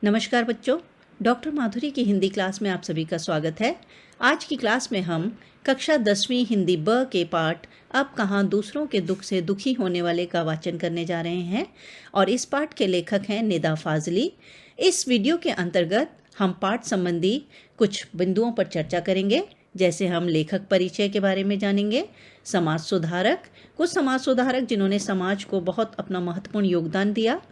नमस्कार बच्चों, डॉक्टर माधुरी की हिंदी क्लास में आप सभी का स्वागत है। आज की क्लास में हम कक्षा 10वीं हिंदी ब के पाठ अब कहाँ दूसरों के दुख से दुखी होने वाले का वाचन करने जा रहे हैं और इस पाठ के लेखक हैं निदा फाजली। इस वीडियो के अंतर्गत हम पाठ संबंधी कुछ बिंदुओं पर चर्चा करेंगे, जैसे हम लेखक परिचय के बारे में जानेंगे, समाज सुधारक, कुछ समाज सुधारक जिन्होंने समाज को बहुत अपना महत्वपूर्ण योगदान दिया,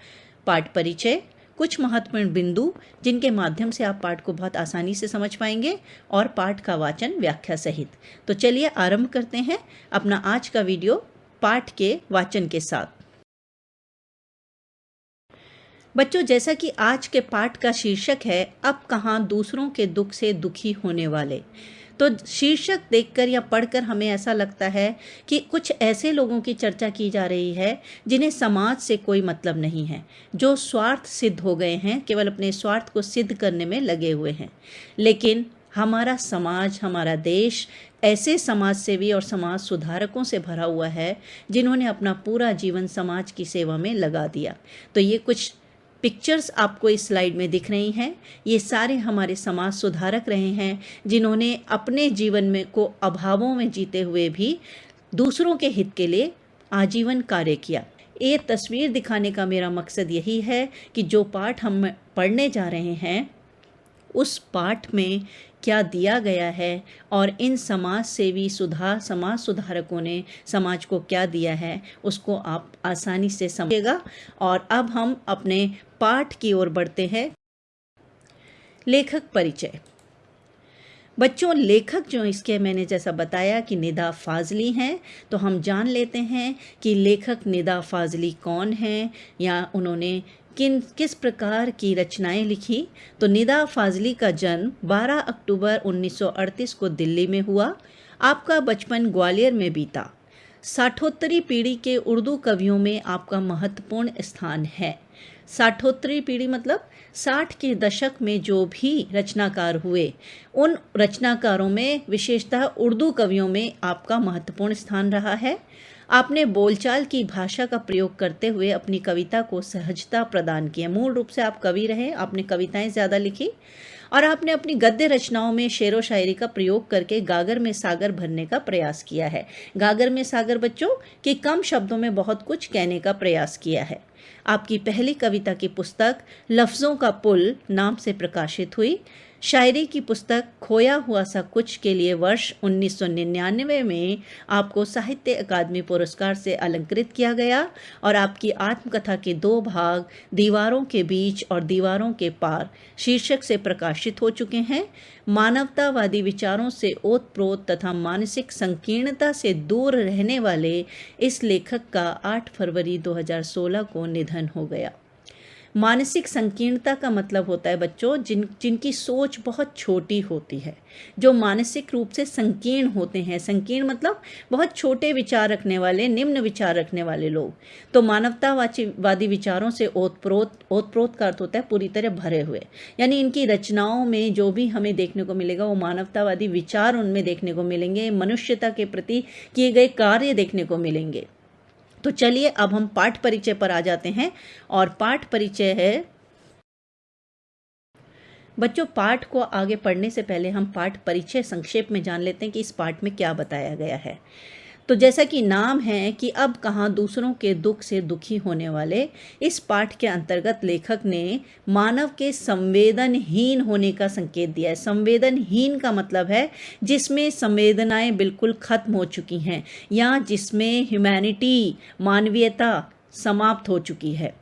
पाठ परिचय, कुछ महत्वपूर्ण बिंदु जिनके माध्यम से आप पाठ को बहुत आसानी से समझ पाएंगे और पाठ का वाचन व्याख्या सहित। तो चलिए आरंभ करते हैं अपना आज का वीडियो पाठ के वाचन के साथ। बच्चों, जैसा कि आज के पाठ का शीर्षक है अब कहाँ दूसरों के दुख से दुखी होने वाले, तो शीर्षक देखकर या पढ़कर हमें ऐसा लगता है कि कुछ ऐसे लोगों की चर्चा की जा रही है जिन्हें समाज से कोई मतलब नहीं है, जो स्वार्थ सिद्ध हो गए हैं, केवल अपने स्वार्थ को सिद्ध करने में लगे हुए हैं। लेकिन हमारा समाज, हमारा देश ऐसे समाज सेवी और समाज सुधारकों से भरा हुआ है जिन्होंने अपना पूरा जीवन समाज की सेवा में लगा दिया। तो ये कुछ पिक्चर्स आपको इस स्लाइड में दिख रही हैं, ये सारे हमारे समाज सुधारक रहे हैं जिन्होंने अपने जीवन में को अभावों में जीते हुए भी दूसरों के हित के लिए आजीवन कार्य किया। ये तस्वीर दिखाने का मेरा मकसद यही है कि जो पाठ हम पढ़ने जा रहे हैं उस पाठ में क्या दिया गया है और इन समाज सुधारकों ने समाज को क्या दिया है उसको आप आसानी से समझिएगा। और अब हम अपने पाठ की ओर बढ़ते हैं। लेखक परिचय। बच्चों, लेखक जो इसके मैंने जैसा बताया कि निदा फाजली हैं, तो हम जान लेते हैं कि लेखक निदा फाजली कौन हैं या उन्होंने किस प्रकार की रचनाएं लिखी। तो निदा फाजली का जन्म 12 अक्टूबर 1938 को दिल्ली में हुआ। आपका बचपन ग्वालियर में बीता। साठोत्तरी पीढ़ी के उर्दू कवियों में आपका महत्वपूर्ण स्थान है। साठोत्तरी पीढ़ी मतलब 60 के दशक में जो भी रचनाकार हुए, उन रचनाकारों में विशेषतः उर्दू कवियों में आपका महत्वपूर्ण स्थान रहा है। आपने बोलचाल की भाषा का प्रयोग करते हुए अपनी कविता को सहजता प्रदान की है। मूल रूप से आप कवि रहे, आपने कविताएं ज़्यादा लिखी और आपने अपनी गद्य रचनाओं में शेरो शायरी का प्रयोग करके गागर में सागर भरने का प्रयास किया है। गागर में सागर बच्चों कि कम शब्दों में बहुत कुछ कहने का प्रयास किया है। आपकी पहली कविता की पुस्तक लफ्ज़ों का पुल नाम से प्रकाशित हुई। शायरी की पुस्तक खोया हुआ सा कुछ के लिए वर्ष 1999 में आपको साहित्य अकादमी पुरस्कार से अलंकृत किया गया और आपकी आत्मकथा के 2 भाग दीवारों के बीच और दीवारों के पार शीर्षक से प्रकाशित हो चुके हैं। मानवतावादी विचारों से ओतप्रोत तथा मानसिक संकीर्णता से दूर रहने वाले इस लेखक का 8 फरवरी 2016 को निधन हो गया। मानसिक संकीर्णता का मतलब होता है बच्चों जिनकी सोच बहुत छोटी होती है, जो मानसिक रूप से संकीर्ण होते हैं। संकीर्ण मतलब बहुत छोटे विचार रखने वाले, निम्न विचार रखने वाले लोग। तो मानवतावादी विचारों से ओतप्रोत का अर्थ होता है पूरी तरह भरे हुए, यानी इनकी रचनाओं में जो भी हमें देखने को मिलेगा वो मानवतावादी विचार उनमें देखने को मिलेंगे, मनुष्यता के प्रति किए गए कार्य देखने को मिलेंगे। तो चलिए अब हम पाठ परिचय पर आ जाते हैं और पाठ परिचय है बच्चों। पाठ को आगे पढ़ने से पहले हम पाठ परिचय संक्षेप में जान लेते हैं कि इस पाठ में क्या बताया गया है। तो जैसा कि नाम है कि अब कहाँ दूसरों के दुख से दुखी होने वाले, इस पाठ के अंतर्गत लेखक ने मानव के संवेदनहीन होने का संकेत दिया है। संवेदनहीन का मतलब है जिसमें संवेदनाएं बिल्कुल खत्म हो चुकी हैं या जिसमें ह्यूमैनिटी, मानवीयता समाप्त हो चुकी है।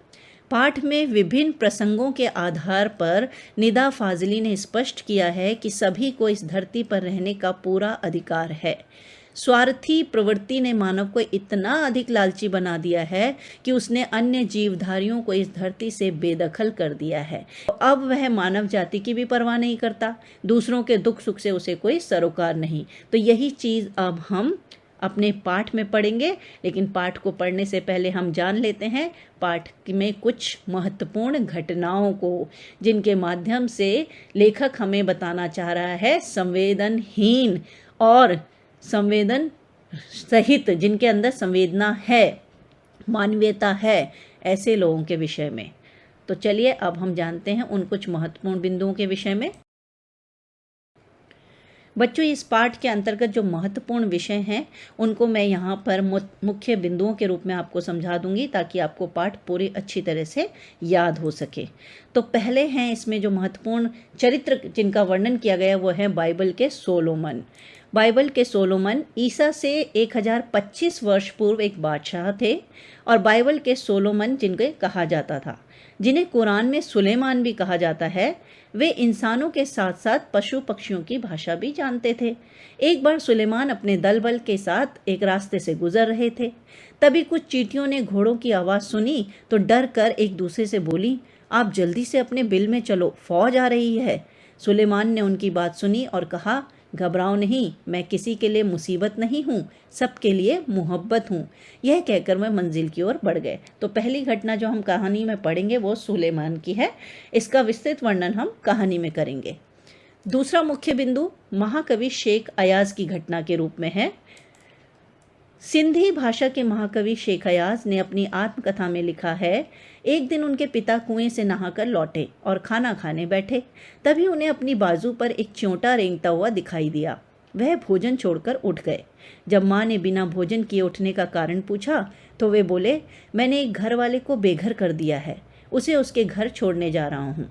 पाठ में विभिन्न प्रसंगों के आधार पर निदा फाजली ने स्पष्ट किया है कि सभी को इस धरती पर रहने का पूरा अधिकार है। स्वार्थी प्रवृत्ति ने मानव को इतना अधिक लालची बना दिया है कि उसने अन्य जीवधारियों को इस धरती से बेदखल कर दिया है। तो अब वह मानव जाति की भी परवाह नहीं करता, दूसरों के दुख सुख से उसे कोई सरोकार नहीं। तो यही चीज़ अब हम अपने पाठ में पढ़ेंगे, लेकिन पाठ को पढ़ने से पहले हम जान लेते हैं पाठ में कुछ महत्वपूर्ण घटनाओं को, जिनके माध्यम से लेखक हमें बताना चाह रहा है संवेदनहीन और संवेदन सहित, जिनके अंदर संवेदना है, मानवीयता है, ऐसे लोगों के विषय में। तो चलिए अब हम जानते हैं उन कुछ महत्वपूर्ण बिंदुओं के विषय में। बच्चों, इस पाठ के अंतर्गत जो महत्वपूर्ण विषय हैं उनको मैं यहाँ पर मुख्य बिंदुओं के रूप में आपको समझा दूंगी ताकि आपको पाठ पूरी अच्छी तरह से याद हो सके। तो पहले हैं इसमें जो महत्वपूर्ण चरित्र जिनका वर्णन किया गया वो है बाइबल के सोलोमन। बाइबल के सोलोमन ईसा से 1025 वर्ष पूर्व एक बादशाह थे और बाइबल के सोलोमन जिनके कहा जाता था, जिन्हें कुरान में सुलेमान भी कहा जाता है, वे इंसानों के साथ साथ पशु पक्षियों की भाषा भी जानते थे। एक बार सुलेमान अपने दल बल के साथ एक रास्ते से गुजर रहे थे। तभी कुछ चींटियों ने घोड़ों की आवाज़ सुनी तो डर कर एक दूसरे से बोली, आप जल्दी से अपने बिल में चलो, फौज आ रही है। सुलेमान ने उनकी बात सुनी और कहा, घबराओ नहीं, मैं किसी के लिए मुसीबत नहीं हूँ, सबके लिए मोहब्बत हूँ। यह कहकर वह मंजिल की ओर बढ़ गए। तो पहली घटना जो हम कहानी में पढ़ेंगे वो सुलेमान की है। इसका विस्तृत वर्णन हम कहानी में करेंगे। दूसरा मुख्य बिंदु महाकवि शेख अयाज की घटना के रूप में है। सिंधी भाषा के महाकवि शेख अयाज ने अपनी आत्मकथा में लिखा है, एक दिन उनके पिता कुएं से नहाकर लौटे और खाना खाने बैठे। तभी उन्हें अपनी बाजू पर एक च्योंटा रेंगता हुआ दिखाई दिया। वह भोजन छोड़कर उठ गए। जब माँ ने बिना भोजन किए उठने का कारण पूछा तो वे बोले, मैंने एक घर वाले को बेघर कर दिया है, उसे उसके घर छोड़ने जा रहा हूँ।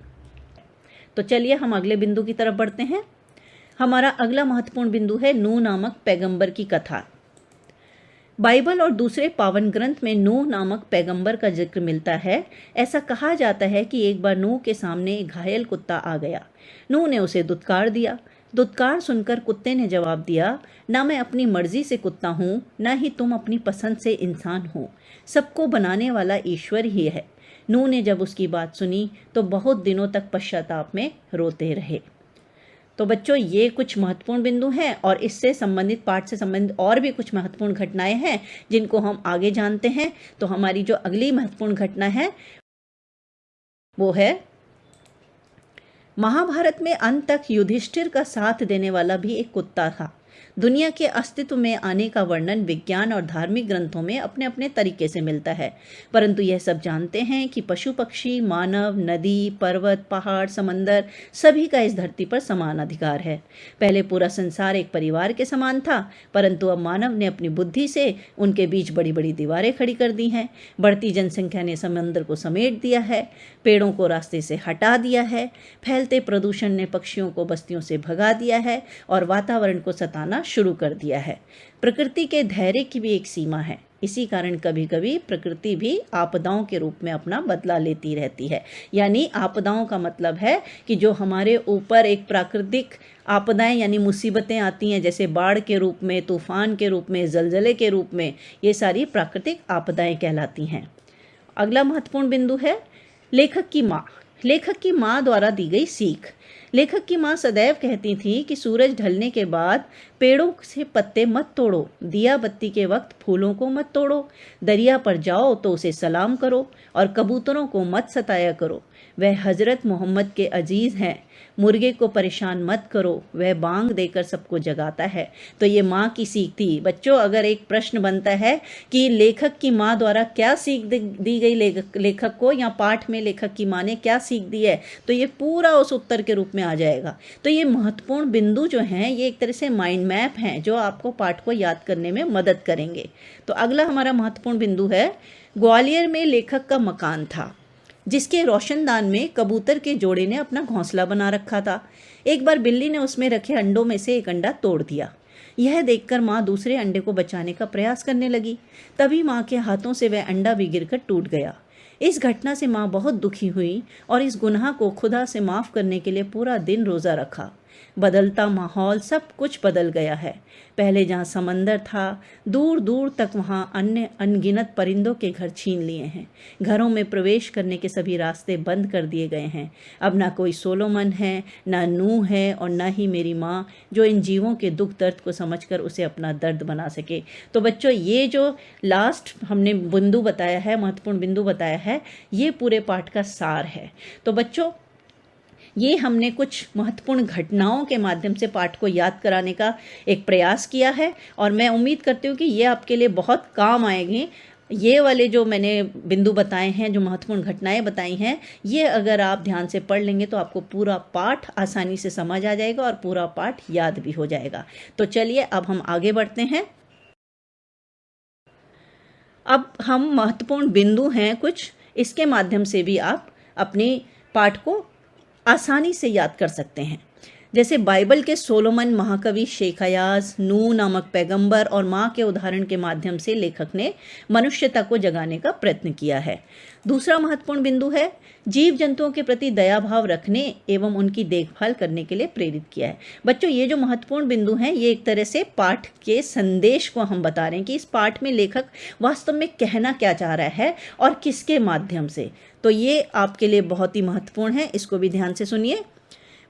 तो चलिए हम अगले बिंदु की तरफ बढ़ते हैं। हमारा अगला महत्वपूर्ण बिंदु है नूह नामक पैगंबर की कथा। बाइबल और दूसरे पावन ग्रंथ में नूह नामक पैगंबर का जिक्र मिलता है। ऐसा कहा जाता है कि एक बार नूह के सामने एक घायल कुत्ता आ गया। नूह ने उसे दुत्कार दिया। दुत्कार सुनकर कुत्ते ने जवाब दिया, ना मैं अपनी मर्जी से कुत्ता हूँ, ना ही तुम अपनी पसंद से इंसान हो। सबको बनाने वाला ईश्वर ही है। नूह ने जब उसकी बात सुनी तो बहुत दिनों तक पश्चाताप में रोते रहे। तो बच्चों, ये कुछ महत्वपूर्ण बिंदु हैं और इससे संबंधित पाठ से संबंधित और भी कुछ महत्वपूर्ण घटनाएं हैं जिनको हम आगे जानते हैं। तो हमारी जो अगली महत्वपूर्ण घटना है वो है महाभारत में अंत तक युधिष्ठिर का साथ देने वाला भी एक कुत्ता था। दुनिया के अस्तित्व में आने का वर्णन विज्ञान और धार्मिक ग्रंथों में अपने अपने तरीके से मिलता है, परंतु यह सब जानते हैं कि पशु पक्षी, मानव, नदी, पर्वत, पहाड़, समंदर सभी का इस धरती पर समान अधिकार है। पहले पूरा संसार एक परिवार के समान था, परंतु अब मानव ने अपनी बुद्धि से उनके बीच बड़ी बड़ी दीवारें खड़ी कर दी हैं। बढ़ती जनसंख्या ने समंदर को समेट दिया है, पेड़ों को रास्ते से हटा दिया है, फैलते प्रदूषण ने पक्षियों को बस्तियों से भगा दिया है और वातावरण को सताना शुरू कर दिया है। प्रकृति के धैर्य की भी एक सीमा है। इसी कारण कभी कभी प्रकृति भी आपदाओं के रूप में अपना बदला लेती रहती है। यानी आपदाओं का मतलब है कि जो हमारे ऊपर एक प्राकृतिक आपदाएं यानी मुसीबतें आती हैं, जैसे बाढ़ के रूप में, तूफान के रूप में, जलजले के रूप में, ये सारी प्राकृतिक आपदाएं कहलाती हैं। अगला महत्वपूर्ण बिंदु है लेखक की माँ। लेखक की माँ द्वारा दी गई सीख। लेखक की माँ सदैव कहती थी कि सूरज ढलने के बाद पेड़ों से पत्ते मत तोड़ो, दिया बत्ती के वक्त फूलों को मत तोड़ो, दरिया पर जाओ तो उसे सलाम करो और कबूतरों को मत सताया करो, वह हजरत मोहम्मद के अजीज हैं। मुर्गे को परेशान मत करो, वह बांग देकर सबको जगाता है। तो ये माँ की सीख थी। बच्चों, अगर एक प्रश्न बनता है कि लेखक की माँ द्वारा क्या सीख दी गई लेखक को, या पाठ में लेखक की माँ ने क्या सीख दी है, तो ये पूरा उस उत्तर के रूप में आ जाएगा। तो ये महत्वपूर्ण बिंदु जो हैं ये एक तरह से माइंड मैप हैं जो आपको पाठ को याद करने में मदद करेंगे। तो अगला हमारा महत्वपूर्ण बिंदु है ग्वालियर में लेखक का मकान था, जिसके रोशनदान में कबूतर के जोड़े ने अपना घोंसला बना रखा था। एक बार बिल्ली ने उसमें रखे अंडों में से एक अंडा तोड़ दिया। यह देखकर माँ दूसरे अंडे को बचाने का प्रयास करने लगी। तभी माँ के हाथों से वह अंडा भी गिरकर टूट गया। इस घटना से माँ बहुत दुखी हुई और इस गुनाह को खुदा से माफ़ करने के लिए पूरा दिन रोज़ा रखा। बदलता माहौल, सब कुछ बदल गया है। पहले जहाँ समंदर था, दूर दूर तक वहाँ अन्य अनगिनत परिंदों के घर छीन लिए हैं। घरों में प्रवेश करने के सभी रास्ते बंद कर दिए गए हैं। अब ना कोई सोलोमन है, ना नूह है और ना ही मेरी माँ जो इन जीवों के दुख दर्द को समझकर उसे अपना दर्द बना सके। तो बच्चों, ये जो लास्ट हमने बिंदु बताया है, महत्वपूर्ण बिंदु बताया है, ये पूरे पाठ का सार है। तो बच्चों, ये हमने कुछ महत्वपूर्ण घटनाओं के माध्यम से पाठ को याद कराने का एक प्रयास किया है और मैं उम्मीद करती हूँ कि ये आपके लिए बहुत काम आएंगे ये वाले जो मैंने बिंदु बताए हैं, जो महत्वपूर्ण घटनाएं बताई हैं, ये अगर आप ध्यान से पढ़ लेंगे तो आपको पूरा पाठ आसानी से समझ आ जाएगा और पूरा पाठ याद भी हो जाएगा। तो चलिए अब हम आगे बढ़ते हैं। अब हम महत्वपूर्ण बिंदु हैं कुछ, इसके माध्यम से भी आप अपने पाठ को आसानी से याद कर सकते हैं। जैसे बाइबल के सोलोमन महाकवि शेखायाज, नूह नामक पैगंबर और माँ के उदाहरण के माध्यम से लेखक ने मनुष्यता को जगाने का प्रयत्न किया है। दूसरा महत्वपूर्ण बिंदु है जीव जंतुओं के प्रति दया भाव रखने एवं उनकी देखभाल करने के लिए प्रेरित किया है। बच्चों, ये जो महत्वपूर्ण बिंदु हैं, ये एक तरह से पाठ के संदेश को हम बता रहे हैं कि इस पाठ में लेखक वास्तव में कहना क्या चाह रहा है और किसके माध्यम से। तो ये आपके लिए बहुत ही महत्वपूर्ण है, इसको भी ध्यान से सुनिए।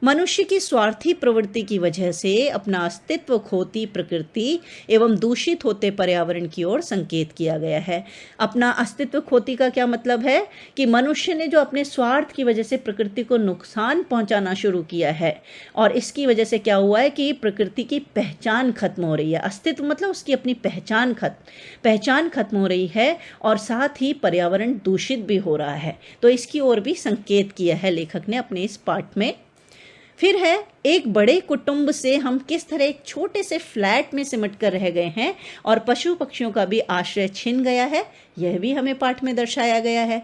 मनुष्य की स्वार्थी प्रवृत्ति की वजह से अपना अस्तित्व खोती प्रकृति एवं दूषित होते पर्यावरण की ओर संकेत किया गया है। अपना अस्तित्व खोती का क्या मतलब है कि मनुष्य ने जो अपने स्वार्थ की वजह से प्रकृति को नुकसान पहुंचाना शुरू किया है, और इसकी वजह से क्या हुआ है कि प्रकृति की पहचान खत्म हो रही है। अस्तित्व मतलब उसकी अपनी पहचान खत्म हो रही है, और साथ ही पर्यावरण दूषित भी हो रहा है। तो इसकी ओर भी संकेत किया है लेखक ने अपने इस पाठ में। फिर है एक बड़े कुटुंब से हम किस तरह एक छोटे से फ्लैट में सिमट कर रह गए हैं और पशु पक्षियों का भी आश्रय छिन गया है, यह भी हमें पाठ में दर्शाया गया है।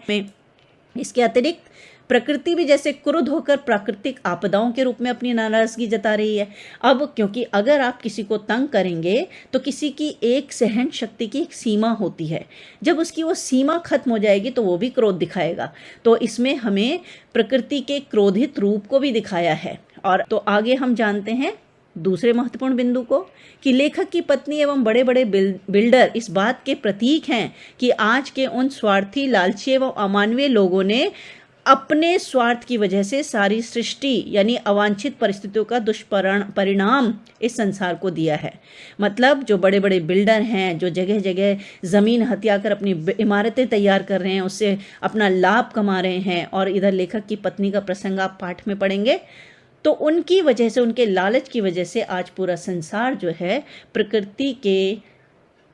इसके अतिरिक्त प्रकृति भी जैसे क्रुद्ध होकर प्राकृतिक आपदाओं के रूप में अपनी नाराजगी जता रही है। अब क्योंकि अगर आप किसी को तंग करेंगे तो किसी की एक सहन शक्ति की एक सीमा होती है, जब उसकी वो सीमा खत्म हो जाएगी तो वो भी क्रोध दिखाएगा। तो इसमें हमें प्रकृति के क्रोधित रूप को भी दिखाया है। और तो आगे हम जानते हैं दूसरे महत्वपूर्ण बिंदु को कि लेखक की पत्नी एवं बड़े बड़े बिल्डर इस बात के प्रतीक हैं कि आज के उन स्वार्थी, लालची एवं अमानवीय लोगों ने अपने स्वार्थ की वजह से सारी सृष्टि यानी अवांछित परिस्थितियों का दुष्परिणाम इस संसार को दिया है। मतलब जो बड़े बड़े बिल्डर हैं, जो जगह जगह ज़मीन हथिया कर अपनी इमारतें तैयार कर रहे हैं, उससे अपना लाभ कमा रहे हैं, और इधर लेखक की पत्नी का प्रसंग आप पाठ में पढ़ेंगे, तो उनकी वजह से, उनके लालच की वजह से आज पूरा संसार जो है प्रकृति के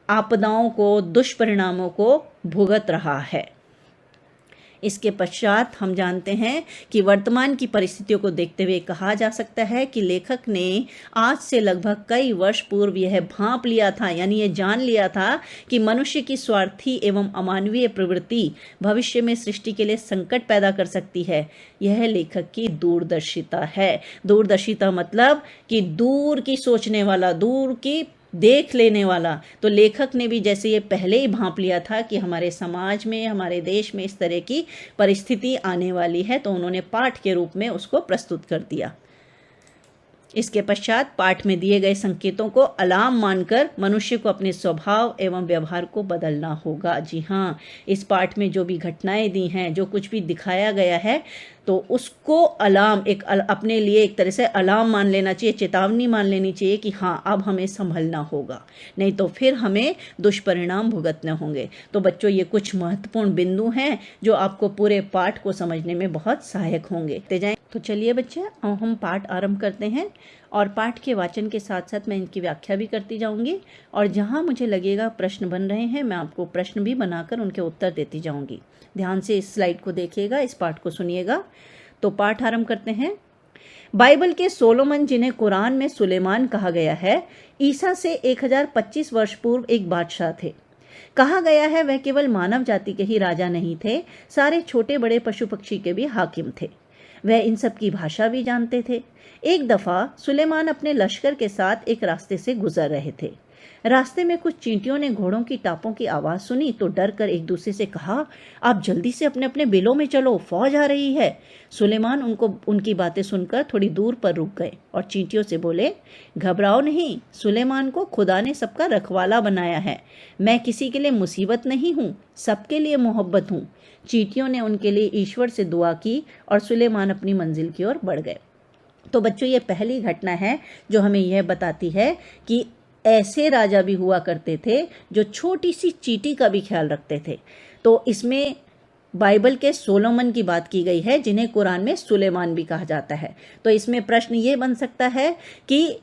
आपदाओं को, दुष्परिणामों को भुगत रहा है। इसके पश्चात हम जानते हैं कि वर्तमान की परिस्थितियों को देखते हुए कहा जा सकता है कि लेखक ने आज से लगभग कई वर्ष पूर्व यह भांप लिया था, यानी ये जान लिया था कि मनुष्य की स्वार्थी एवं अमानवीय प्रवृत्ति भविष्य में सृष्टि के लिए संकट पैदा कर सकती है। यह लेखक की दूरदर्शिता है। दूरदर्शिता मतलब कि दूर की सोचने वाला, दूर की देख लेने वाला। तो लेखक ने भी जैसे ये पहले ही भांप लिया था कि हमारे समाज में, हमारे देश में इस तरह की परिस्थिति आने वाली है, तो उन्होंने पाठ के रूप में उसको प्रस्तुत कर दिया। इसके पश्चात पाठ में दिए गए संकेतों को अलार्म मानकर मनुष्य को अपने स्वभाव एवं व्यवहार को बदलना होगा। जी हाँ, इस पाठ में जो भी घटनाएं दी हैं, जो कुछ भी दिखाया गया है, तो उसको अलार्म, अपने लिए एक तरह से अलार्म मान लेना चाहिए, चेतावनी मान लेनी चाहिए कि हाँ अब हमें संभलना होगा, नहीं तो फिर हमें दुष्परिणाम भुगतने होंगे। तो बच्चों, ये कुछ महत्वपूर्ण बिंदु हैं जो आपको पूरे पाठ को समझने में बहुत सहायक होंगे। तो चलिए बच्चे, हम पाठ आरंभ करते हैं, और पाठ के वाचन के साथ साथ मैं इनकी व्याख्या भी करती जाऊंगी, और जहां मुझे लगेगा प्रश्न बन रहे हैं, मैं आपको प्रश्न भी बनाकर उनके उत्तर देती जाऊंगी। ध्यान से इस स्लाइड को देखिएगा, इस पाठ को सुनिएगा। तो पाठ आरंभ करते हैं। बाइबल के सोलोमन, जिन्हें कुरान में सुलेमान कहा गया है, ईसा से 1025 वर्ष पूर्व एक बादशाह थे। कहा गया है वह केवल मानव जाति के ही राजा नहीं थे, सारे छोटे बड़े पशु पक्षी के भी हाकिम थे। वह इन सब की भाषा भी जानते थे। एक दफा सुलेमान अपने लश्कर के साथ एक रास्ते से गुजर रहे थे। रास्ते में कुछ चींटियों ने घोड़ों की टापों की आवाज सुनी तो डर कर एक दूसरे से कहा, आप जल्दी से अपने अपने बिलों में चलो, फौज आ रही है। सुलेमान उनकी बातें सुनकर थोड़ी दूर पर रुक गए और चींटियों से बोले, घबराओ नहीं, सुलेमान को खुदा ने सबका रखवाला बनाया है। मैं किसी के लिए मुसीबत नहीं हूँ, सबके लिए मोहब्बत हूँ। चींटियों ने उनके लिए ईश्वर से दुआ की और सुलेमान अपनी मंजिल की ओर बढ़ गए। तो बच्चों, ये पहली घटना है जो हमें यह बताती है कि ऐसे राजा भी हुआ करते थे जो छोटी सी चींटी का भी ख्याल रखते थे। तो इसमें बाइबल के सोलोमन की बात की गई है, जिन्हें कुरान में सुलेमान भी कहा जाता है। तो इसमें प्रश्न ये बन सकता है कि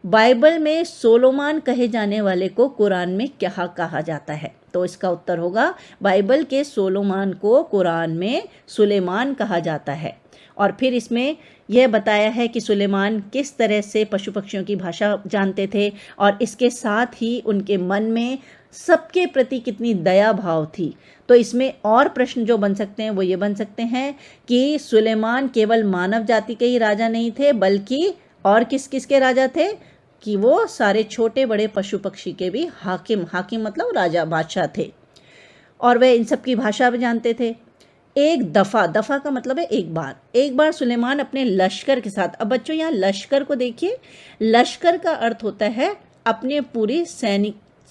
बाइबल में सोलोमान कहे जाने वाले को कुरान में क्या कहा जाता है? तो इसका उत्तर होगा बाइबल के सोलोमान को कुरान में सुलेमान कहा जाता है। और फिर इसमें यह बताया है कि सुलेमान किस तरह से पशु पक्षियों की भाषा जानते थे और इसके साथ ही उनके मन में सबके प्रति कितनी दया भाव थी। तो इसमें और प्रश्न जो बन सकते हैं वो ये बन सकते हैं कि सुलेमान केवल मानव जाति के ही राजा नहीं थे, बल्कि और किस किस के राजा थे? कि वो सारे छोटे बड़े पशु पक्षी के भी हाकिम मतलब राजा बादशाह थे, और वे इन सब की भाषा भी जानते थे। एक दफ़ा का मतलब है एक बार सुलेमान अपने लश्कर के साथ, अब बच्चों यहाँ लश्कर को देखिए, लश्कर का अर्थ होता है अपने पूरी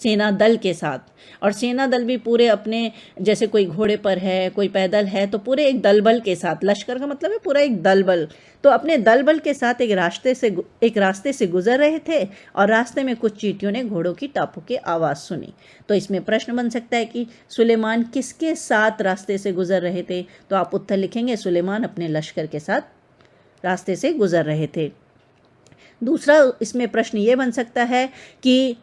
सेना दल के साथ, और सेना दल भी पूरे अपने, जैसे कोई घोड़े पर है, कोई पैदल है, तो पूरे एक दल बल के साथ, लश्कर का मतलब है पूरा एक दल बल। तो अपने दल बल के साथ एक रास्ते से गुजर रहे थे, और रास्ते में कुछ चींटियों ने घोड़ों की टापों की आवाज़ सुनी। तो इसमें प्रश्न बन सकता है कि सुलेमान किसके साथ रास्ते से गुजर रहे थे? तो आप उत्तर लिखेंगे सुलेमान अपने लश्कर के साथ रास्ते से गुजर रहे थे। दूसरा इसमें प्रश्न ये बन सकता है कि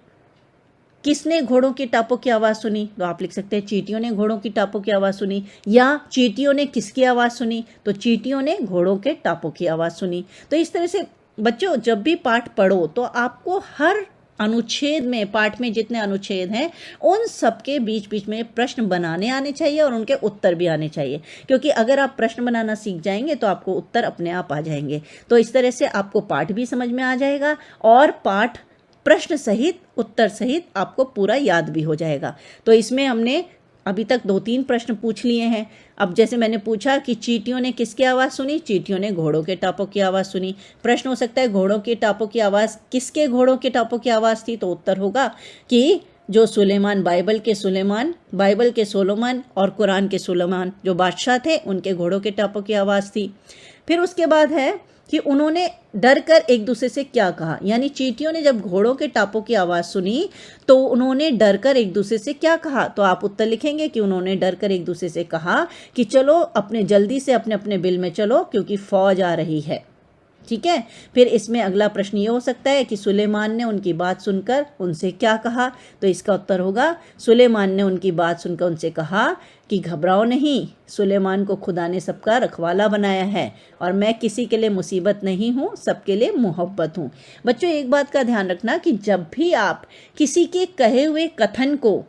किसने घोड़ों की टापों की आवाज़ सुनी? तो आप लिख सकते हैं चींटियों ने घोड़ों की टापों की आवाज़ सुनी, या चींटियों ने किसकी आवाज़ सुनी? तो चींटियों ने घोड़ों के टापों की आवाज़ सुनी। तो इस तरह से बच्चों जब भी पाठ पढ़ो तो आपको हर अनुच्छेद में, पाठ में जितने अनुच्छेद हैं उन सब के बीच बीच में प्रश्न बनाने आने चाहिए और उनके उत्तर भी आने चाहिए, क्योंकि अगर आप प्रश्न बनाना सीख जाएंगे तो आपको उत्तर अपने आप आ जाएंगे। तो इस तरह से आपको पाठ भी समझ में आ जाएगा और पाठ प्रश्न सहित उत्तर सहित आपको पूरा याद भी हो जाएगा। तो इसमें हमने अभी तक 2-3 प्रश्न पूछ लिए हैं। अब जैसे मैंने पूछा कि चींटियों ने किसकी आवाज़ सुनी? चींटियों ने घोड़ों के टापों की आवाज़ सुनी। प्रश्न हो सकता है घोड़ों के टापों की आवाज़ किसके घोड़ों के टापों की आवाज़ थी? तो उत्तर होगा कि जो सुलेमान, बाइबल के सोलोमान और कुरान के सुलेमान जो बादशाह थे, उनके घोड़ों के टापों की आवाज़ थी। फिर उसके बाद है कि उन्होंने डर कर एक दूसरे से क्या कहा, यानी चींटियों ने जब घोड़ों के टापों की आवाज़ सुनी तो उन्होंने डर कर एक दूसरे से क्या कहा? तो आप उत्तर लिखेंगे कि उन्होंने डर कर एक दूसरे से कहा कि चलो जल्दी से अपने अपने बिल में चलो, क्योंकि फौज आ रही है। ठीक है। फिर इसमें अगला प्रश्न ये हो सकता है कि सुलेमान ने उनकी बात सुनकर उनसे क्या कहा? तो इसका उत्तर होगा सुलेमान ने उनकी बात सुनकर उनसे कहा कि घबराओ नहीं, सुलेमान को खुदा ने सबका रखवाला बनाया है और मैं किसी के लिए मुसीबत नहीं हूँ, सबके लिए मोहब्बत हूँ। बच्चों एक बात का ध्यान रखना कि जब भी आप किसी के कहे हुए कथन को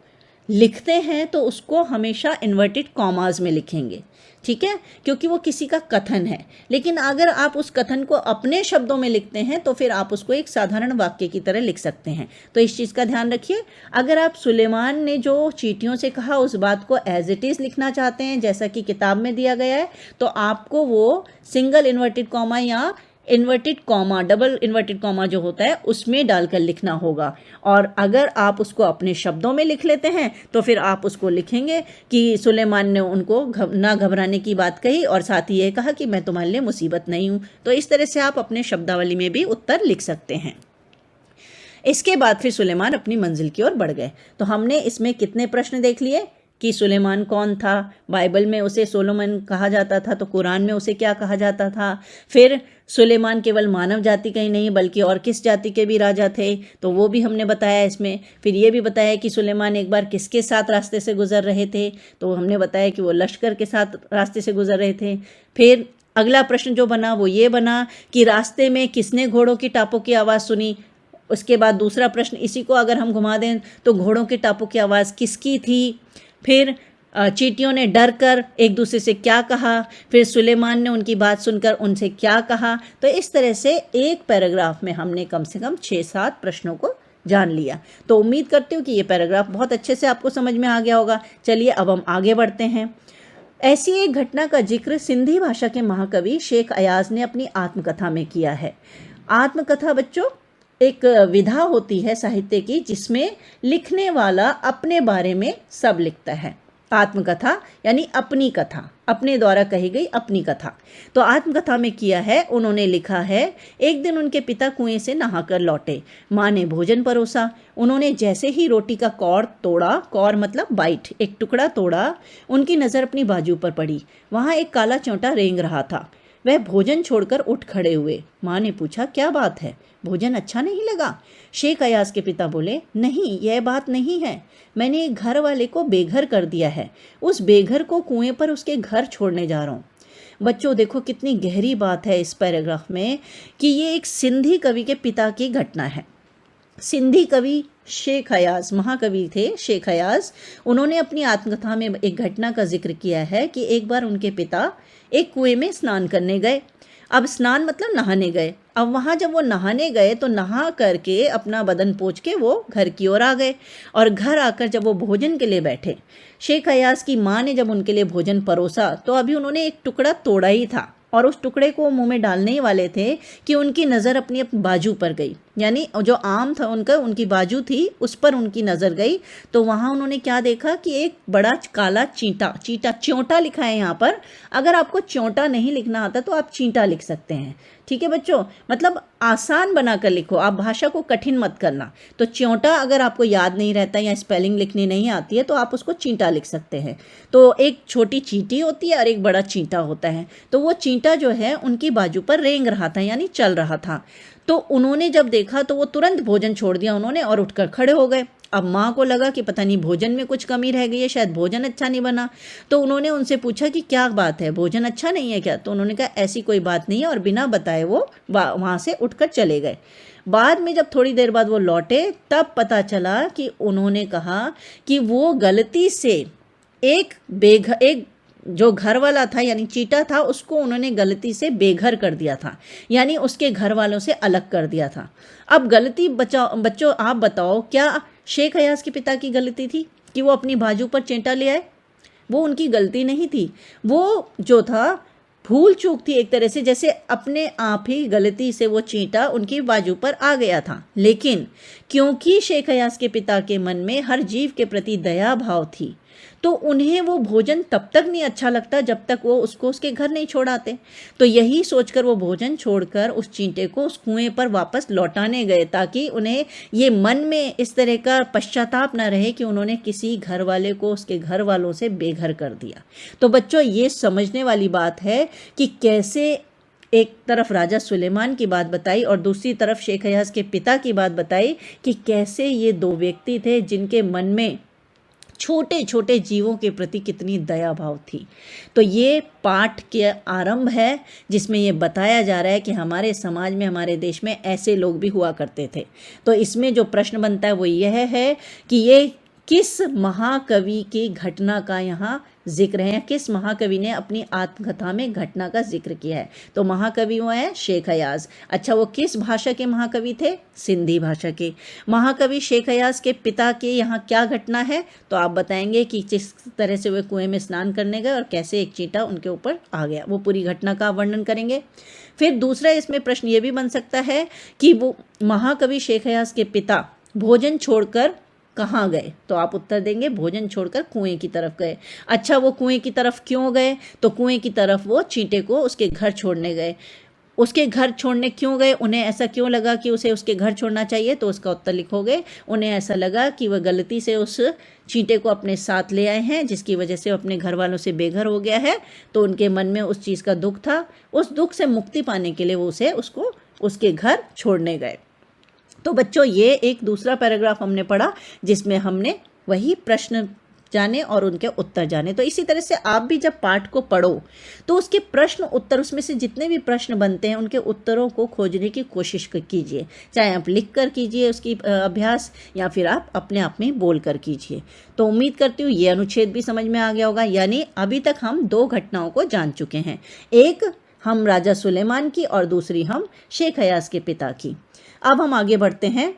लिखते हैं तो उसको हमेशा इन्वर्टेड कॉमास में लिखेंगे, ठीक है, क्योंकि वो किसी का कथन है। लेकिन अगर आप उस कथन को अपने शब्दों में लिखते हैं तो फिर आप उसको एक साधारण वाक्य की तरह लिख सकते हैं। तो इस चीज़ का ध्यान रखिए। अगर आप सुलेमान ने जो चींटियों से कहा उस बात को एज इट इज़ लिखना चाहते हैं जैसा कि किताब में दिया गया है, तो आपको वो सिंगल इन्वर्टेड कॉमा या inverted comma, double inverted comma जो होता है उसमें डालकर लिखना होगा। और अगर आप उसको अपने शब्दों में लिख लेते हैं तो फिर आप उसको लिखेंगे कि सुलेमान ने उनको ना घबराने की बात कही और साथ ही ये कहा कि मैं तुम्हारे लिए मुसीबत नहीं हूँ। तो इस तरह से आप अपने शब्दावली में भी उत्तर लिख सकते हैं। इसके बाद फिर सुलेमान अपनी मंजिल की ओर बढ़ गए। तो हमने इसमें कितने प्रश्न देख लिए कि सुलेमान कौन था, बाइबल में उसे सोलोमन कहा जाता था, तो कुरान में उसे क्या कहा जाता था। फिर सुलेमान केवल मानव जाति का ही नहीं बल्कि और किस जाति के भी राजा थे, तो वो भी हमने बताया इसमें। फिर ये भी बताया कि सुलेमान एक बार किसके साथ रास्ते से गुजर रहे थे, तो हमने बताया कि वो लश्कर के साथ रास्ते से गुजर रहे थे। फिर अगला प्रश्न जो बना वो ये बना कि रास्ते में किसने घोड़ों की टापों की आवाज़ सुनी। उसके बाद दूसरा प्रश्न इसी को अगर हम घुमा दें तो घोड़ों के टापों की आवाज़ किसकी थी। फिर चींटियों ने डर कर एक दूसरे से क्या कहा। फिर सुलेमान ने उनकी बात सुनकर उनसे क्या कहा। तो इस तरह से एक पैराग्राफ में हमने कम से कम 6-7 प्रश्नों को जान लिया। तो उम्मीद करती हूँ कि ये पैराग्राफ बहुत अच्छे से आपको समझ में आ गया होगा। चलिए अब हम आगे बढ़ते हैं। ऐसी एक घटना का जिक्र सिंधी भाषा के महाकवि शेख अयाज ने अपनी आत्मकथा में किया है। आत्मकथा बच्चों एक विधा होती है साहित्य की जिसमें लिखने वाला अपने बारे में सब लिखता है। आत्मकथा यानी अपनी कथा, अपने द्वारा कही गई अपनी कथा। तो आत्मकथा में किया है, उन्होंने लिखा है, एक दिन उनके पिता कुएं से नहाकर लौटे। माँ ने भोजन परोसा। उन्होंने जैसे ही रोटी का कौर तोड़ा, कौर मतलब बाइट, एक टुकड़ा तोड़ा, उनकी नज़र अपनी बाजू पर पड़ी। वहाँ एक काला चौंटा रेंग रहा था। वह भोजन छोड़कर उठ खड़े हुए। माँ ने पूछा, क्या बात है, भोजन अच्छा नहीं लगा? शेख अयाज के पिता बोले, नहीं, यह बात नहीं है। मैंने एक घर वाले को बेघर कर दिया है। उस बेघर को कुएं पर उसके घर छोड़ने जा रहा हूँ। बच्चों देखो कितनी गहरी बात है इस पैराग्राफ में कि ये एक सिंधी कवि के पिता की घटना है। सिंधी कवि शेख अयाज, महाकवि थे शेख अयाज। उन्होंने अपनी आत्मकथा में एक घटना का जिक्र किया है कि एक बार उनके पिता एक कुएं में स्नान करने गए। अब स्नान मतलब नहाने गए। अब वहाँ जब वो नहाने गए तो नहा करके अपना बदन पोंछ के वो घर की ओर आ गए और घर आकर जब वो भोजन के लिए बैठे, शेख अयाज की माँ ने जब उनके लिए भोजन परोसा तो अभी उन्होंने एक टुकड़ा तोड़ा ही था और उस टुकड़े को मुंह में डालने ही वाले थे कि उनकी नज़र अपनी बाजू पर गई। यानी जो आम था उनकी बाजू थी उस पर उनकी नज़र गई। तो वहाँ उन्होंने क्या देखा कि एक बड़ा काला च्योंटा लिखा है यहाँ पर। अगर आपको च्योंटा नहीं लिखना आता तो आप चींटा लिख सकते हैं। ठीक है बच्चों, मतलब आसान बनाकर लिखो, आप भाषा को कठिन मत करना। तो च्योंटा अगर आपको याद नहीं रहता या स्पेलिंग लिखनी नहीं आती है तो आप उसको चींटा लिख सकते हैं। तो एक छोटी चींटी होती है और एक बड़ा चींटा होता है। तो वो चींटा जो है उनकी बाजू पर रेंग रहा था, यानी चल रहा था। तो उन्होंने जब देखा तो वो तुरंत भोजन छोड़ दिया उन्होंने और उठकर खड़े हो गए। अब माँ को लगा कि पता नहीं भोजन में कुछ कमी रह गई है, शायद भोजन अच्छा नहीं बना। तो उन्होंने उनसे पूछा कि क्या बात है, भोजन अच्छा नहीं है क्या? तो उन्होंने कहा ऐसी कोई बात नहीं है और बिना बताए वो वहाँ से उठकर चले गए। बाद में जब थोड़ी देर बाद वो लौटे तब पता चला कि उन्होंने कहा कि वो गलती से एक जो घर वाला था यानी चीटा था उसको उन्होंने गलती से बेघर कर दिया था, यानी उसके घर वालों से अलग कर दिया था। अब गलती बच्चों आप बताओ, क्या शेख अयाज के पिता की गलती थी कि वो अपनी बाजू पर चींटा ले आए? वो उनकी गलती नहीं थी, वो जो था भूल चूक थी एक तरह से, जैसे अपने आप ही गलती से वो चींटा उनकी बाजू पर आ गया था। लेकिन क्योंकि शेख अयाज के पिता के मन में हर जीव के प्रति दया भाव थी तो उन्हें वो भोजन तब तक नहीं अच्छा लगता जब तक वो उसको उसके घर नहीं छोड़ाते। तो यही सोचकर वो भोजन छोड़कर उस चींटे को उस कुएं पर वापस लौटाने गए ताकि उन्हें ये मन में इस तरह का पश्चाताप ना रहे कि उन्होंने किसी घर वाले को उसके घर वालों से बेघर कर दिया। तो बच्चों ये समझने वाली बात है कि कैसे एक तरफ राजा सुलेमान की बात बताई और दूसरी तरफ शेख अयाज के पिता की बात बताई कि कैसे ये दो व्यक्ति थे जिनके मन में छोटे छोटे जीवों के प्रति कितनी दया भाव थी। तो ये पाठ के आरंभ है जिसमें ये बताया जा रहा है कि हमारे समाज में, हमारे देश में ऐसे लोग भी हुआ करते थे। तो इसमें जो प्रश्न बनता है वो यह है कि ये किस महाकवि की घटना का यहाँ जिक्र है, किस महाकवि ने अपनी आत्मकथा में घटना का जिक्र किया है? तो महाकवि वो है शेख अयाज। अच्छा, वो किस भाषा के महाकवि थे? सिंधी भाषा के। महाकवि शेख अयाज के पिता के यहाँ क्या घटना है? तो आप बताएंगे कि जिस तरह से वे कुएं में स्नान करने गए और कैसे एक चींटा उनके ऊपर आ गया, वो पूरी घटना का वर्णन करेंगे। फिर दूसरा इसमें प्रश्न ये भी बन सकता है कि वो महाकवि शेख अयाज के पिता भोजन छोड़कर कहाँ गए? तो आप उत्तर देंगे भोजन छोड़कर कुएं की तरफ गए। अच्छा, वो कुएं की तरफ क्यों गए? तो कुएं की तरफ वो चींटे को उसके घर छोड़ने गए। उसके घर छोड़ने क्यों गए? उन्हें ऐसा क्यों लगा कि उसे उसके घर छोड़ना चाहिए? तो उसका उत्तर लिखोगे, उन्हें ऐसा लगा कि वह गलती से उस चींटे को अपने साथ ले आए हैं जिसकी वजह से अपने घर वालों से बेघर हो गया है। तो उनके मन में उस चीज़ का दुख था, उस दुख से मुक्ति पाने के लिए वो उसको उसके घर छोड़ने गए। तो बच्चों ये एक दूसरा पैराग्राफ हमने पढ़ा जिसमें हमने वही प्रश्न जाने और उनके उत्तर जाने। तो इसी तरह से आप भी जब पाठ को पढ़ो तो उसके प्रश्न उत्तर, उसमें से जितने भी प्रश्न बनते हैं उनके उत्तरों को खोजने की कोशिश कीजिए, चाहे आप लिख कर कीजिए उसकी अभ्यास या फिर आप अपने आप में बोल कर कीजिए। तो उम्मीद करती हूँ ये अनुच्छेद भी समझ में आ गया होगा। यानी अभी तक हम दो घटनाओं को जान चुके हैं, एक हम राजा सुलेमान की और दूसरी हम शेख अयाज के पिता की। अब हम आगे बढ़ते हैं।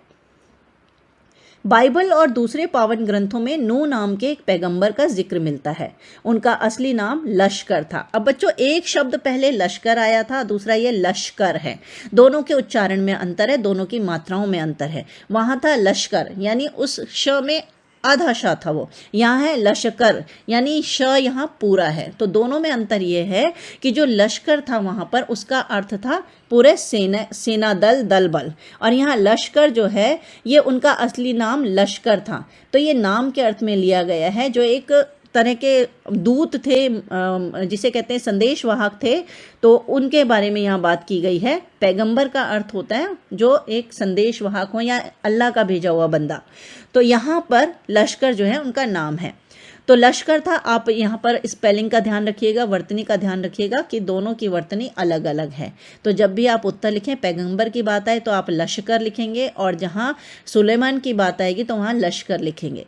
बाइबल और दूसरे पावन ग्रंथों में नूह नाम के एक पैगंबर का जिक्र मिलता है। उनका असली नाम लश्कर था। अब बच्चों एक शब्द पहले लश्कर आया था, दूसरा ये लश्कर है। दोनों के उच्चारण में अंतर है, दोनों की मात्राओं में अंतर है। वहां था लश्कर यानी उस श में आधा श था, वो यहाँ है लश्कर यानी श यहाँ पूरा है। तो दोनों में अंतर ये है कि जो लश्कर था वहाँ पर उसका अर्थ था पूरे सेना दल बल, और यहाँ लश्कर जो है ये उनका असली नाम लश्कर था। तो ये नाम के अर्थ में लिया गया है जो एक तरह के दूत थे, जिसे कहते हैं संदेश वाहक थे, तो उनके बारे में यहाँ बात की गई है। पैगंबर का अर्थ होता है जो एक संदेश वाहक हो या अल्लाह का भेजा हुआ बंदा। तो यहाँ पर लश्कर जो है उनका नाम है। तो लश्कर था। आप यहाँ पर स्पेलिंग का ध्यान रखिएगा, वर्तनी का ध्यान रखिएगा कि दोनों की वर्तनी अलग अलग है। तो जब भी आप उत्तर लिखें, पैगंबर की बात आए तो आप लश्कर लिखेंगे, और जहाँ सुलेमान की बात आएगी तो वहाँ लश्कर लिखेंगे।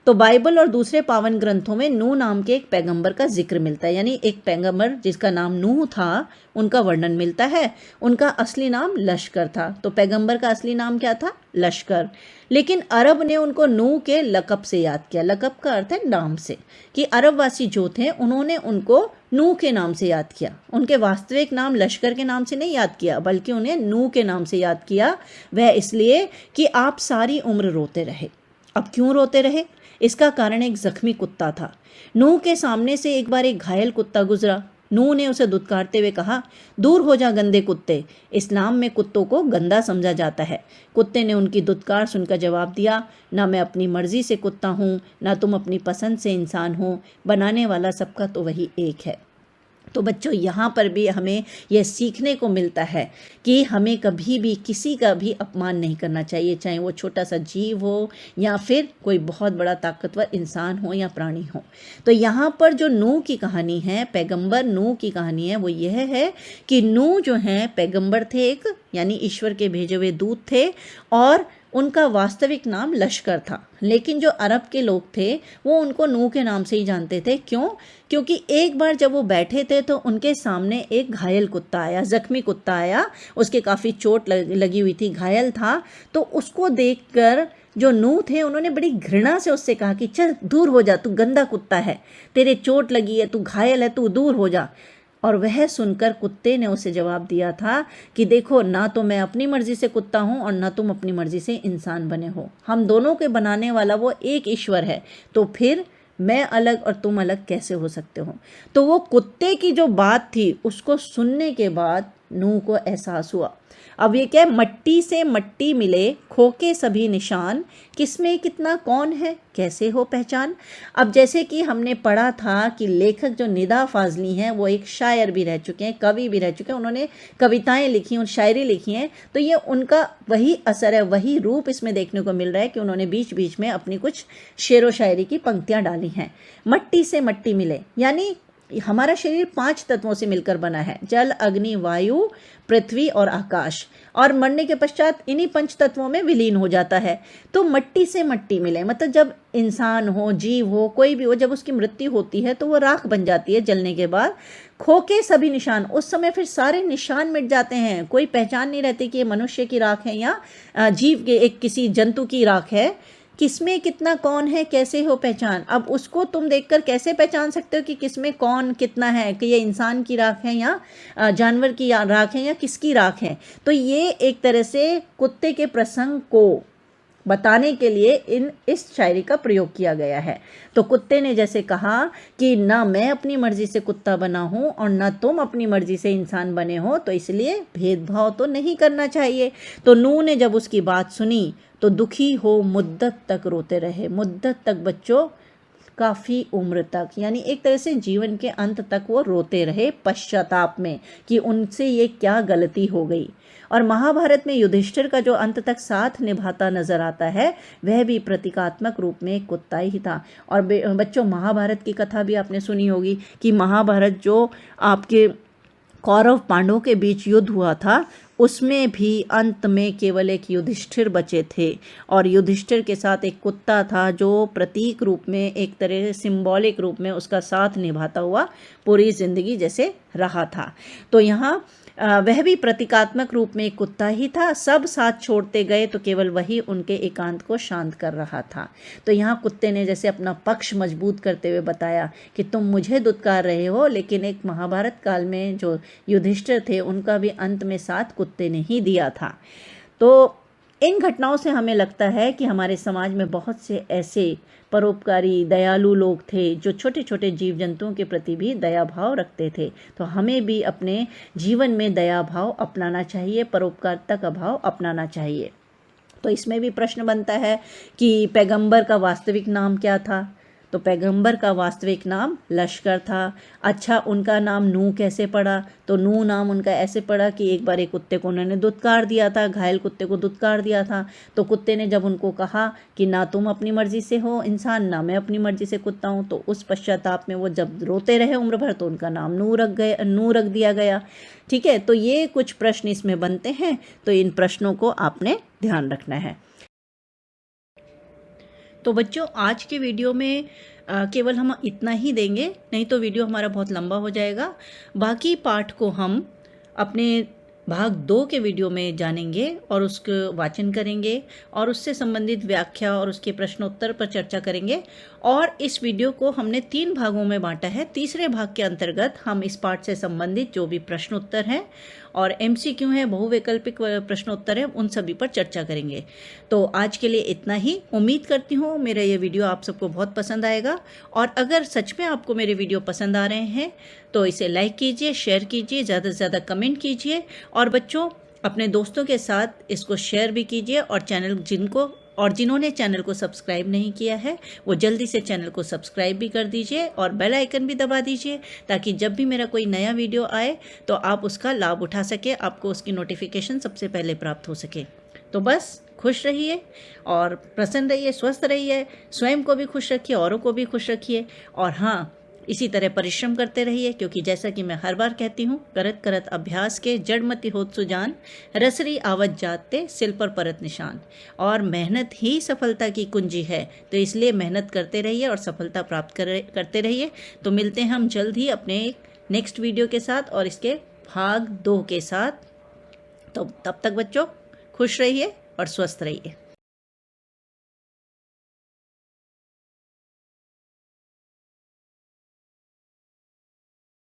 तो बाइबल और दूसरे पावन ग्रंथों में नूह नाम के एक पैगंबर का जिक्र मिलता है, यानी एक पैगंबर जिसका नाम नूह था, उनका वर्णन मिलता है। उनका असली नाम लश्कर था। तो पैगंबर का असली नाम क्या था? लश्कर। लेकिन अरब ने उनको नूह के लक़ब से याद किया। लक़ब का अर्थ है नाम से, कि अरबवासी जो थे उन्होंने उनको नूह के नाम से याद किया। उनके वास्तविक नाम लश्कर के नाम से नहीं याद किया, बल्कि उन्हें नूह के नाम से याद किया। वह इसलिए कि आप सारी उम्र रोते रहे। अब क्यों रोते रहे? इसका कारण एक जख्मी कुत्ता था। नूह के सामने से एक बार एक घायल कुत्ता गुजरा। नूह ने उसे दुत्कारते हुए कहा, दूर हो जा गंदे कुत्ते। इस्लाम में कुत्तों को गंदा समझा जाता है। कुत्ते ने उनकी दुत्कार सुनकर जवाब दिया, ना मैं अपनी मर्जी से कुत्ता हूँ, ना तुम अपनी पसंद से इंसान हो। बनाने वाला सबका तो वही एक है। तो बच्चों, यहाँ पर भी हमें यह सीखने को मिलता है कि हमें कभी भी किसी का भी अपमान नहीं करना चाहिए, चाहे वो छोटा सा जीव हो या फिर कोई बहुत बड़ा ताकतवर इंसान हो या प्राणी हो। तो यहाँ पर जो नूह की कहानी है, पैगंबर नूह की कहानी है, वो यह है कि नूह जो है पैगंबर थे एक, यानी ईश्वर के भेजे हुए दूत थे, और उनका वास्तविक नाम लश्कर था। लेकिन जो अरब के लोग थे वो उनको नूह के नाम से ही जानते थे। क्यों? क्योंकि एक बार जब वो बैठे थे तो उनके सामने एक घायल कुत्ता आया, जख्मी कुत्ता आया, उसके काफ़ी चोट लगी हुई थी, घायल था। तो उसको देखकर जो नूह थे उन्होंने बड़ी घृणा से उससे कहा कि चल दूर हो जा, तू गंदा कुत्ता है, तेरे चोट लगी है, तू घायल है, तू दूर हो जा। और वह सुनकर कुत्ते ने उसे जवाब दिया था कि देखो, ना तो मैं अपनी मर्जी से कुत्ता हूँ और ना तुम अपनी मर्जी से इंसान बने हो। हम दोनों के बनाने वाला वो एक ईश्वर है, तो फिर मैं अलग और तुम अलग कैसे हो सकते हो? तो वो कुत्ते की जो बात थी उसको सुनने के बाद नूह को एहसास हुआ। अब ये क्या है? मट्टी से मट्टी मिले खोके सभी निशान, किसमें कितना कौन है कैसे हो पहचान। अब जैसे कि हमने पढ़ा था कि लेखक जो निदा फाजली हैं वो एक शायर भी रह चुके हैं, कवि भी रह चुके हैं, उन्होंने कविताएं लिखी और शायरी लिखी हैं। तो ये उनका वही असर है, वही रूप इसमें देखने को मिल रहा है कि उन्होंने बीच बीच में अपनी कुछ शेर व शायरी की पंक्तियां डाली हैं। मट्टी से मट्टी मिले, यानी हमारा शरीर 5 तत्वों से मिलकर बना है, जल, अग्नि, वायु, पृथ्वी और आकाश, और मरने के पश्चात इन्हीं 5 तत्वों में विलीन हो जाता है। तो मट्टी से मट्टी मिले, मतलब जब इंसान हो, जीव हो, कोई भी हो, जब उसकी मृत्यु होती है तो वो राख बन जाती है जलने के बाद। खोके सभी निशान, उस समय फिर सारे निशान मिट जाते हैं, कोई पहचान नहीं रहती कि ये मनुष्य की राख है या जीव के एक किसी जंतु की राख है। किसमें कितना कौन है कैसे हो पहचान। अब उसको तुम देखकर कैसे पहचान सकते हो कि किसमें कौन कितना है, कि ये इंसान की राख है या जानवर की राख है या किसकी राख है। तो ये एक तरह से कुत्ते के प्रसंग को बताने के लिए इस शायरी का प्रयोग किया गया है। तो कुत्ते ने जैसे कहा कि ना मैं अपनी मर्जी से कुत्ता बना हूँ और ना तुम अपनी मर्जी से इंसान बने हो, तो इसलिए भेदभाव तो नहीं करना चाहिए। तो नूह ने जब उसकी बात सुनी तो दुखी हो मुद्दत तक रोते रहे। मुद्दत तक बच्चों, काफ़ी उम्र तक, यानी एक तरह से जीवन के अंत तक वो रोते रहे पश्चाताप में कि उनसे ये क्या गलती हो गई। और महाभारत में युधिष्ठिर का जो अंत तक साथ निभाता नजर आता है वह भी प्रतीकात्मक रूप में एक कुत्ता ही था। और बच्चों, महाभारत की कथा भी आपने सुनी होगी कि महाभारत जो आपके कौरव पांडवों के बीच युद्ध हुआ था, उसमें भी अंत में केवल एक युधिष्ठिर बचे थे, और युधिष्ठिर के साथ एक कुत्ता था जो प्रतीक रूप में, एक तरह से सिंबॉलिक रूप में उसका साथ निभाता हुआ पूरी जिंदगी जैसे रहा था। तो यहाँ वह भी प्रतीकात्मक रूप में एक कुत्ता ही था। सब साथ छोड़ते गए तो केवल वही उनके एकांत को शांत कर रहा था। तो यहाँ कुत्ते ने जैसे अपना पक्ष मजबूत करते हुए बताया कि तुम मुझे दुत्कार रहे हो, लेकिन एक महाभारत काल में जो युधिष्ठिर थे उनका भी अंत में साथ कुत्ते ने ही दिया था। तो इन घटनाओं से हमें लगता है कि हमारे समाज में बहुत से ऐसे परोपकारी दयालु लोग थे जो छोटे छोटे जीव जंतुओं के प्रति भी दया भाव रखते थे। तो हमें भी अपने जीवन में दया भाव अपनाना चाहिए, परोपकारिता का भाव अपनाना चाहिए। तो इसमें भी प्रश्न बनता है कि पैगंबर का वास्तविक नाम क्या था। तो तो पैगंबर का वास्तविक नाम लश्कर था। अच्छा, उनका नाम नूह कैसे पड़ा? तो नूह नाम उनका ऐसे पड़ा कि एक बार एक कुत्ते को उन्होंने दुत्कार दिया था, घायल कुत्ते को दुत्कार दिया था। तो कुत्ते ने जब उनको कहा कि ना तुम अपनी मर्जी से हो इंसान, ना मैं अपनी मर्जी से कुत्ता हूँ, तो उस पश्चाताप में वो जब रोते रहे उम्र भर, तो उनका नाम नूह रख दिया गया। ठीक है, तो ये कुछ प्रश्न इसमें बनते हैं, तो इन प्रश्नों को आपने ध्यान रखना है। तो बच्चों, आज के वीडियो में केवल हम इतना ही देंगे, नहीं तो वीडियो हमारा बहुत लंबा हो जाएगा। बाकी पाठ को हम अपने भाग 2 के वीडियो में जानेंगे और उसको वाचन करेंगे और उससे संबंधित व्याख्या और उसके प्रश्नोत्तर पर चर्चा करेंगे। और इस वीडियो को हमने 3 भागों में बांटा है। तीसरे भाग के अंतर्गत हम इस पाठ से संबंधित जो भी प्रश्नोत्तर हैं और MCQ है, बहुवैकल्पिक प्रश्नोत्तर है, उन सभी पर चर्चा करेंगे। तो आज के लिए इतना ही। उम्मीद करती हूँ मेरा ये वीडियो आप सबको बहुत पसंद आएगा, और अगर सच में आपको मेरे वीडियो पसंद आ रहे हैं तो इसे लाइक कीजिए, शेयर कीजिए, ज़्यादा से ज़्यादा कमेंट कीजिए, और बच्चों अपने दोस्तों के साथ इसको शेयर भी कीजिए। और जिन्होंने चैनल को सब्सक्राइब नहीं किया है वो जल्दी से चैनल को सब्सक्राइब भी कर दीजिए और बेल आइकन भी दबा दीजिए, ताकि जब भी मेरा कोई नया वीडियो आए तो आप उसका लाभ उठा सके, आपको उसकी नोटिफिकेशन सबसे पहले प्राप्त हो सके। तो बस खुश रहिए और प्रसन्न रहिए, स्वस्थ रहिए, स्वयं को भी खुश रखिए, औरों को भी खुश रखिए, और हाँ, इसी तरह परिश्रम करते रहिए, क्योंकि जैसा कि मैं हर बार कहती हूँ, करत करत अभ्यास के जड़मति होत सुजान, रसरी आवत जाते सिल पर परत निशान। और मेहनत ही सफलता की कुंजी है, तो इसलिए मेहनत करते रहिए और सफलता प्राप्त करते रहिए। तो मिलते हैं हम जल्द ही अपने नेक्स्ट वीडियो के साथ और इसके भाग 2 के साथ। तो तब तक बच्चों खुश रहिए और स्वस्थ रहिए।